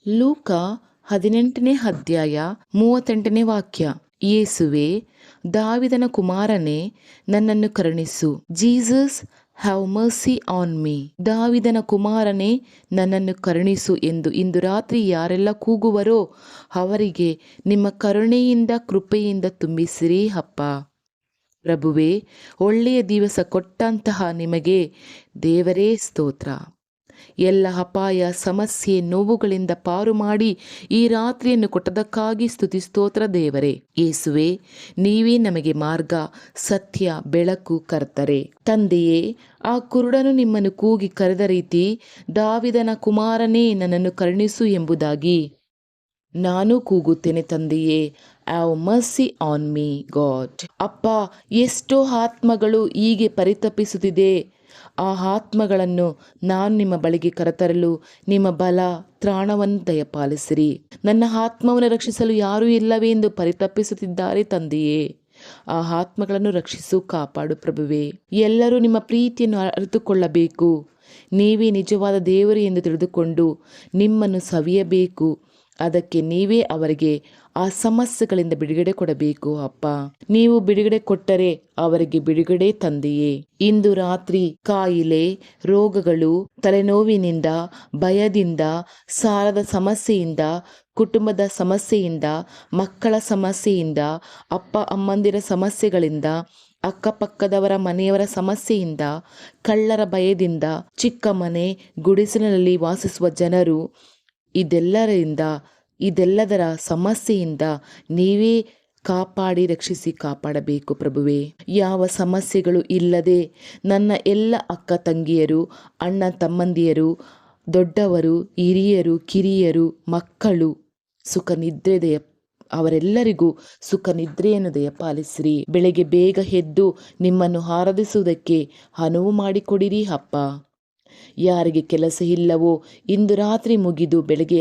ಲೂಕ 18ನೇ ಅಧ್ಯಾಯ 38ನೇ ವಾಕ್ಯ. ಯೇಸುವೆ, ದಾವಿದನ ಕುಮಾರನೇ, ನನ್ನನ್ನು ಕರುಣಿಸು. Jesus, have mercy on me. ದಾವಿದನ ಕುಮಾರನೇ, ನನ್ನನ್ನು ಕರುಣಿಸು ಎಂದು ಇಂದು ರಾತ್ರಿ ಯಾರೆಲ್ಲ ಕೂಗುವರೋ ಅವರಿಗೆ ನಿಮ್ಮ ಕರುಣೆಯಿಂದ ಕೃಪೆಯಿಂದ ತುಂಬಿಸಿರಿ ಅಪ್ಪ. ಪ್ರಭುವೇ, ಒಳ್ಳೆಯ ದಿವಸ ಕೊಟ್ಟಂತಹ ನಿಮಗೆ ದೇವರೇ ಸ್ತೋತ್ರ. ಎಲ್ಲ ಅಪಾಯ, ಸಮಸ್ಯೆ, ನೋವುಗಳಿಂದ ಪಾರು ಮಾಡಿ ಈ ರಾತ್ರಿಯನ್ನು ಕೊಟ್ಟದಕ್ಕಾಗಿ ಸ್ತುತಿ ಸ್ತೋತ್ರ ದೇವರೇ. ಯೇಸುವೆ, ನೀವೇ ನಮಗೆ ಮಾರ್ಗ, ಸತ್ಯ, ಬೆಳಕು, ಕರ್ತರೆ. ತಂದೆಯೇ, ಆ ಕುರುಡನು ನಿಮ್ಮನ್ನು ಕೂಗಿ ಕರೆದ ರೀತಿ ದಾವಿದನ ಕುಮಾರನೇ ನನ್ನನ್ನು ಕರುಣಿಸು ಎಂಬುದಾಗಿ ನಾನು ಕೂಗುತ್ತೇನೆ ತಂದೆಯೇ. Have mercy on me god. ಅಪ್ಪ, ಎಷ್ಟೋ ಆತ್ಮಗಳು ಹೀಗೆ ಪರಿತಪಿಸುತ್ತಿದೆ. ಆ ಆತ್ಮಗಳನ್ನು ನಾನು ನಿಮ್ಮ ಬಳಿಗೆ ಕರೆತರಲು ನಿಮ್ಮ ಬಲ ತ್ರಾಣವನ್ನು ದಯಪಾಲಿಸಿರಿ. ನನ್ನ ಆತ್ಮವನ್ನು ರಕ್ಷಿಸಲು ಯಾರೂ ಇಲ್ಲವೇ ಎಂದು ಪರಿತಪಿಸುತ್ತಿದ್ದಾರೆ ತಂದೆಯೇ. ಆ ಆತ್ಮಗಳನ್ನು ರಕ್ಷಿಸು, ಕಾಪಾಡು ಪ್ರಭುವೇ. ಎಲ್ಲರೂ ನಿಮ್ಮ ಪ್ರೀತಿಯನ್ನು ಅರಿತುಕೊಳ್ಳಬೇಕು. ನೀವೇ ನಿಜವಾದ ದೇವರು ಎಂದು ತಿಳಿದುಕೊಂಡು ನಿಮ್ಮನ್ನು ಸವಿಯಬೇಕು. ಅದಕ್ಕೆ ನೀವೇ ಅವರಿಗೆ ಆ ಸಮಸ್ಯೆಗಳಿಂದ ಬಿಡುಗಡೆ ಕೊಡಬೇಕು ಅಪ್ಪ. ನೀವು ಬಿಡುಗಡೆ ಕೊಟ್ಟರೆ ಅವರಿಗೆ ಬಿಡುಗಡೆ ತಂದೆಯೇ. ಇಂದು ರಾತ್ರಿ ಕಾಯಿಲೆ, ರೋಗಗಳು, ತಲೆನೋವಿನಿಂದ, ಭಯದಿಂದ, ಸಾಲದ ಸಮಸ್ಯೆಯಿಂದ, ಕುಟುಂಬದ ಸಮಸ್ಯೆಯಿಂದ, ಮಕ್ಕಳ ಸಮಸ್ಯೆಯಿಂದ, ಅಪ್ಪ ಅಮ್ಮಂದಿರ ಸಮಸ್ಯೆಗಳಿಂದ, ಅಕ್ಕಪಕ್ಕದವರ ಮನೆಯವರ ಸಮಸ್ಯೆಯಿಂದ, ಕಳ್ಳರ ಭಯದಿಂದ, ಚಿಕ್ಕ ಮನೆ ಗುಡಿಸಲಿನಲ್ಲಿ ವಾಸಿಸುವ ಜನರು, ಇದೆಲ್ಲದರ ಸಮಸ್ಯೆಯಿಂದ ನೀವೇ ಕಾಪಾಡಿ ರಕ್ಷಿಸಿ ಕಾಪಾಡಬೇಕು ಪ್ರಭುವೇ. ಯಾವ ಸಮಸ್ಯೆಗಳು ಇಲ್ಲದೆ ನನ್ನ ಎಲ್ಲ ಅಕ್ಕ ತಂಗಿಯರು, ಅಣ್ಣ ತಮ್ಮಂದಿಯರು, ದೊಡ್ಡವರು, ಹಿರಿಯರು, ಕಿರಿಯರು, ಮಕ್ಕಳು ಅವರೆಲ್ಲರಿಗೂ ಸುಖ ನಿದ್ರೆಯನ್ನು ದಯಪಾಲಿಸಿರಿ. ಬೆಳಗ್ಗೆ ಬೇಗ ಎದ್ದು ನಿಮ್ಮನ್ನು ಆರಾಧಿಸುವುದಕ್ಕೆ ಅನುವು ಮಾಡಿಕೊಡಿರಿ ಅಪ್ಪ. ಯಾರಿಗೆ ಕೆಲಸ ಇಲ್ಲವೋ ಇಂದು ರಾತ್ರಿ ಮುಗಿದು ಬೆಳಗ್ಗೆ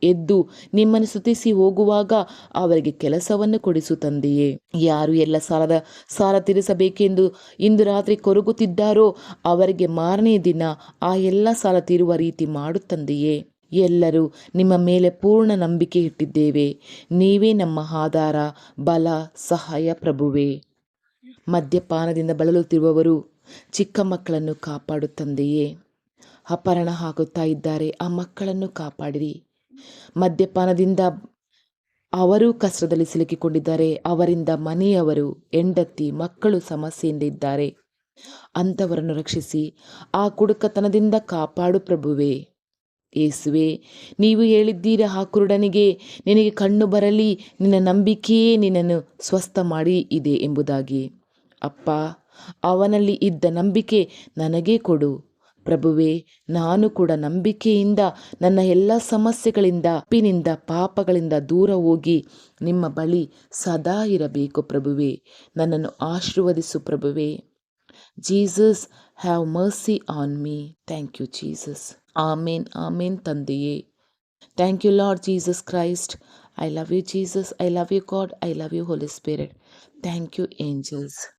ಎದ್ದು ನಿಮ್ಮನ್ನು ಸ್ತುತಿಸಿ ಹೋಗುವಾಗ ಅವರಿಗೆ ಕೆಲಸವನ್ನು ಕೊಡಿಸು ತಂದೆಯೇ. ಯಾರು ಎಲ್ಲ ಸಾಲ ತೀರಿಸಬೇಕೆಂದು ಇಂದು ರಾತ್ರಿ ಕೊರಗುತ್ತಿದ್ದಾರೋ ಅವರಿಗೆ ಮಾರನೇ ದಿನ ಆ ಎಲ್ಲ ಸಾಲ ತೀರುವ ರೀತಿ ಮಾಡು ತಂದೆಯೇ. ಎಲ್ಲರೂ ನಿಮ್ಮ ಮೇಲೆ ಪೂರ್ಣ ನಂಬಿಕೆ ಇಟ್ಟಿದ್ದೇವೆ. ನೀವೇ ನಮ್ಮ ಆಧಾರ, ಬಲ, ಸಹಾಯ ಪ್ರಭುವೇ. ಮದ್ಯಪಾನದಿಂದ ಬಳಲುತ್ತಿರುವವರು, ಚಿಕ್ಕ ಮಕ್ಕಳನ್ನು ಕಾಪಾಡು ತಂದೆಯೇ. ಅಪಹರಣ ಆಗುತ್ತಾ ಇದ್ದಾರೆ, ಆ ಮಕ್ಕಳನ್ನು ಕಾಪಾಡಿರಿ. ಮದ್ಯಪಾನದಿಂದ ಅವರು ಕಷ್ಟದಲ್ಲಿ ಸಿಲುಕಿಕೊಂಡಿದ್ದಾರೆ. ಅವರಿಂದ ಮನೆಯವರು, ಹೆಂಡತಿ, ಮಕ್ಕಳು ಸಮಸ್ಯೆಯಿಂದ ಇದ್ದಾರೆ. ಅಂಥವರನ್ನು ರಕ್ಷಿಸಿ ಆ ಕುಡುಕತನದಿಂದ ಕಾಪಾಡು ಪ್ರಭುವೇ. ಯೇಸುವೆ, ನೀವು ಹೇಳಿದ್ದೀರ ಆ ಕುರುಡನಿಗೆ, ನಿನಗೆ ಕಣ್ಣು ಬರಲಿ, ನಿನ್ನ ನಂಬಿಕೆಯೇ ನಿನ್ನನ್ನು ಸ್ವಸ್ಥ ಮಾಡಿ ಇದೆ ಎಂಬುದಾಗಿ. ಅಪ್ಪ, ಅವನಲ್ಲಿ ಇದ್ದ ನಂಬಿಕೆ ನನಗೇ ಕೊಡು ಪ್ರಭುವೇ. ನಾನು ಕೂಡ ನಂಬಿಕೆಯಿಂದ ನನ್ನ ಎಲ್ಲ ಸಮಸ್ಯೆಗಳಿಂದ, ತಪ್ಪಿನಿಂದ, ಪಾಪಗಳಿಂದ ದೂರ ಹೋಗಿ ನಿಮ್ಮ ಬಳಿ ಸದಾ ಇರಬೇಕು ಪ್ರಭುವೇ. ನನ್ನನ್ನು ಆಶೀರ್ವದಿಸು ಪ್ರಭುವೇ. Jesus, have mercy on me. Thank you Jesus. Amen, amen ತಂದೆಯೇ. Thank you Lord Jesus Christ. I love you Jesus. I love you God. I love you Holy Spirit. Thank you angels.